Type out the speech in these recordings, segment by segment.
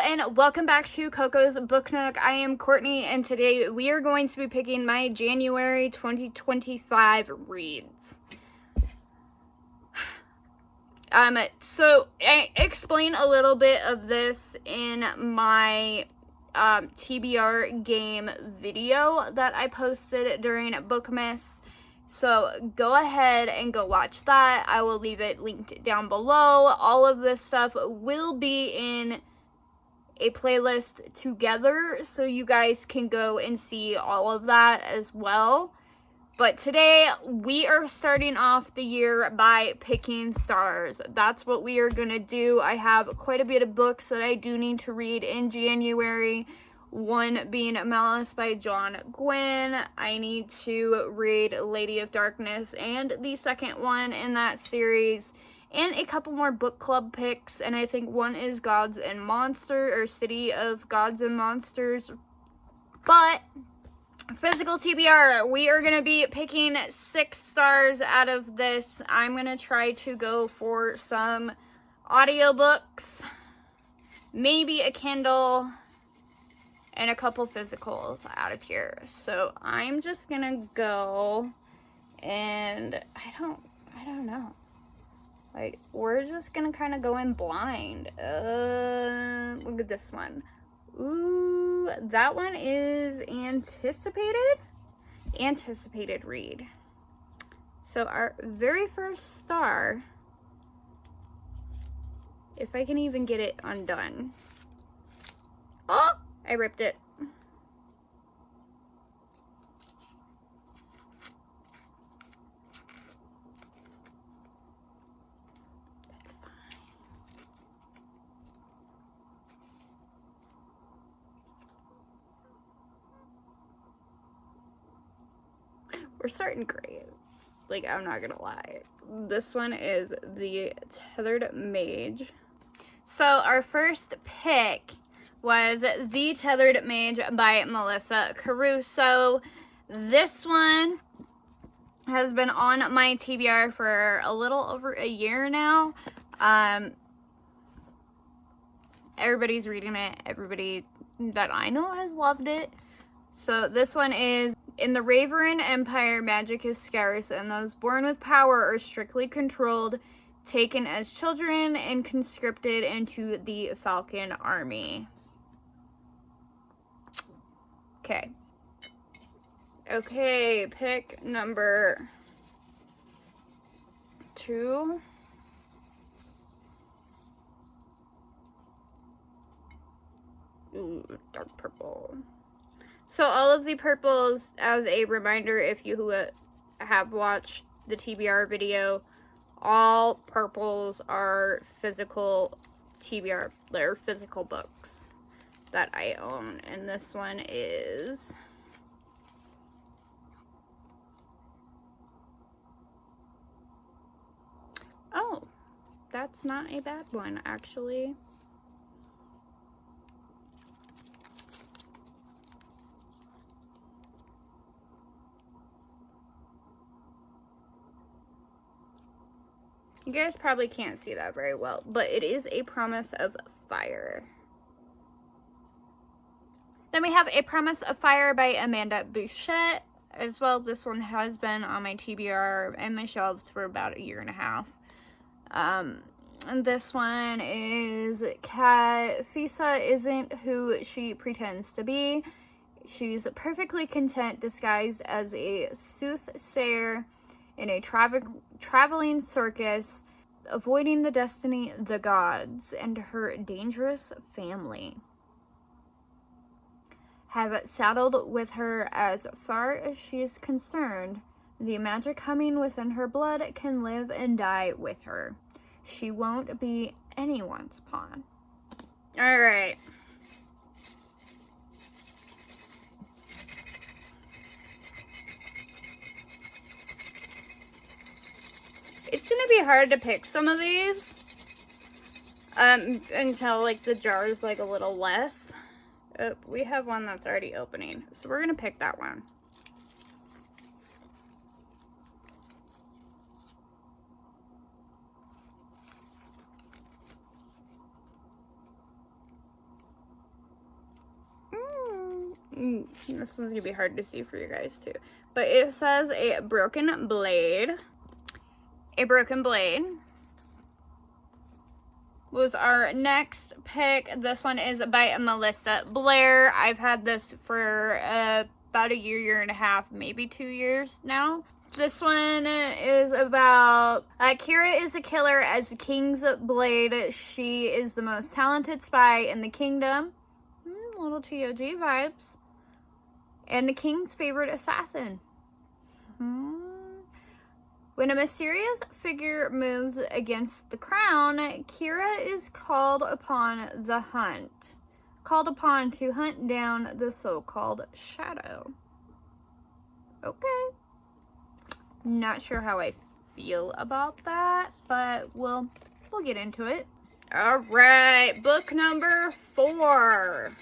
and welcome back to Coco's Book Nook. I am Courtney, and today we are going to be picking my January 2025 reads. So I explain a little bit of this in my TBR game video that I posted during Bookmas. So go ahead and go watch that. I will leave it linked down below. All of this stuff will be in a playlist together, so you guys can go and see all of that as well. But today, we are starting off the year by picking stars. That's what we are going to do. I have quite a bit of books that I do need to read in January. One being Malice by John Gwynne. I need to read Lady of Darkness and the second one in that series. And a couple more book club picks. And I think one is Gods and Monsters, or City of Gods and Monsters. But physical TBR, we are going to be picking 6 stars out of this. I'm going to try to go for some audiobooks, maybe a Kindle, and a couple physicals out of here. So I'm just going to go, and I don't know. Like, we're just going to kind of go in blind. Look at this one. Ooh, that one is anticipated read. So our very first star, if I can even get it undone. Oh, I ripped it. That's fine. We're starting great. Like, I'm not gonna lie. This one is The Tethered Mage. So our first pick was The Tethered Mage by Melissa Caruso. This one has been on my TBR for a little over a year now. Everybody's reading it. Everybody that I know has loved it. So this one is: in the Raverin Empire, magic is scarce, and those born with power are strictly controlled, taken as children, and conscripted into the Falcon Army. Okay, pick number 2. Ooh, dark purple. So all of the purples, as a reminder, if you have watched the TBR video, all purples are physical TBR, they're physical books that I own. And this one is oh, that's not a bad one, actually. You guys probably can't see that very well, but it is A Promise of Fire. Then we have A Promise of Fire by Amanda Bouchette as well. This one has been on my TBR and my shelves for about a year and a half. And this one is Kat Fisa isn't who she pretends to be. She's perfectly content disguised as a soothsayer in a traveling circus, avoiding the destiny of the gods, and her dangerous family have saddled with her. As far as she is concerned, the magic humming within her blood can live and die with her. She won't be anyone's pawn. All right. It's gonna be hard to pick some of these until like the jar is like a little less. We have one that's already opening, so we're gonna pick that one. This one's gonna be hard to see for you guys too. But it says a broken blade. A broken blade was our next pick. This one is by Melissa Blair. I've had this for about a year and a half, maybe 2 years now. This one is about Kira is a killer as the King's Blade. She is the most talented spy in the kingdom. Little TOG vibes. And the King's favorite assassin. When a mysterious figure moves against the crown, Kira is called upon to hunt down the so-called shadow. Okay. Not sure how I feel about that, but we'll get into it. All right, book number 4.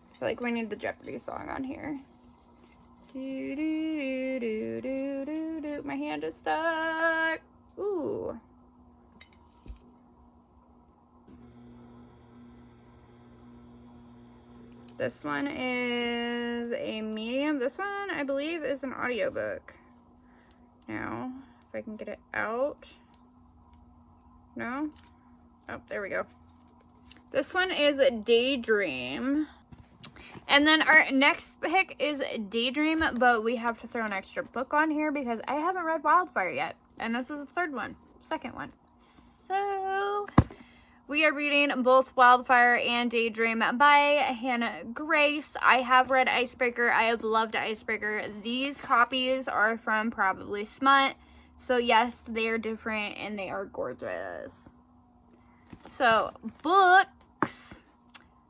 I feel like we need the Jeopardy song on here. Do, do, do, do, do, do. My hand is stuck. Ooh. This one is a medium. This one, I believe, is an audiobook. Now, if I can get it out. No? Oh, there we go. This one is Daydream. And then our next pick is Daydream, but we have to throw an extra book on here because I haven't read Wildfire yet. And this is the second one. So we are reading both Wildfire and Daydream by Hannah Grace. I have read Icebreaker. I have loved Icebreaker. These copies are from Probably Smut. So yes, they are different and they are gorgeous. So books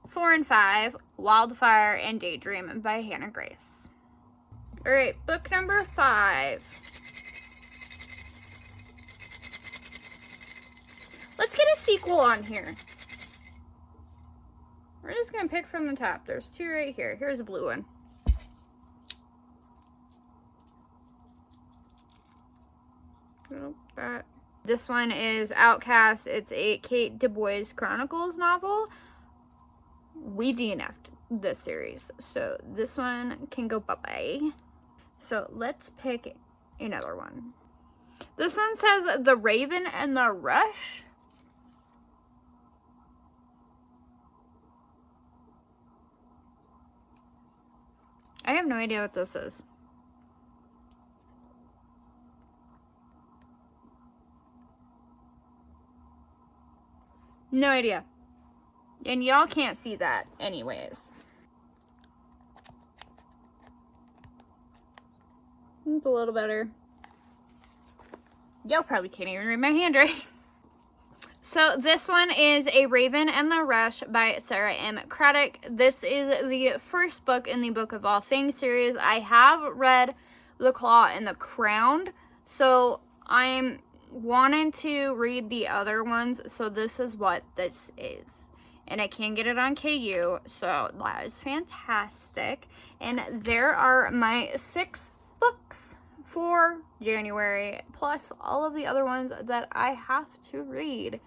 4 and 5, Wildfire and Daydream by Hannah Grace. All right, book number 5. Let's get a sequel on here. We're just going to pick from the top. There's 2 right here. Here's a blue one. Nope, that. This one is Outcast. It's a Kate Du Bois Chronicles novel. We DNF'd this series, so this one can go bye-bye. So let's pick another one. This one says The Raven and the Rush. I have no idea what this is. No idea. And y'all can't see that anyways. It's a little better. Y'all probably can't even read my handwriting. So this one is A Raven and the Rush by Sarah M. Craddock. This is the first book in the Book of All Things series. I have read The Claw and the Crown, so I'm wanting to read the other ones, so this is what this is. And I can get it on KU, so that is fantastic. And there are my 6 books for January, plus all of the other ones that I have to read.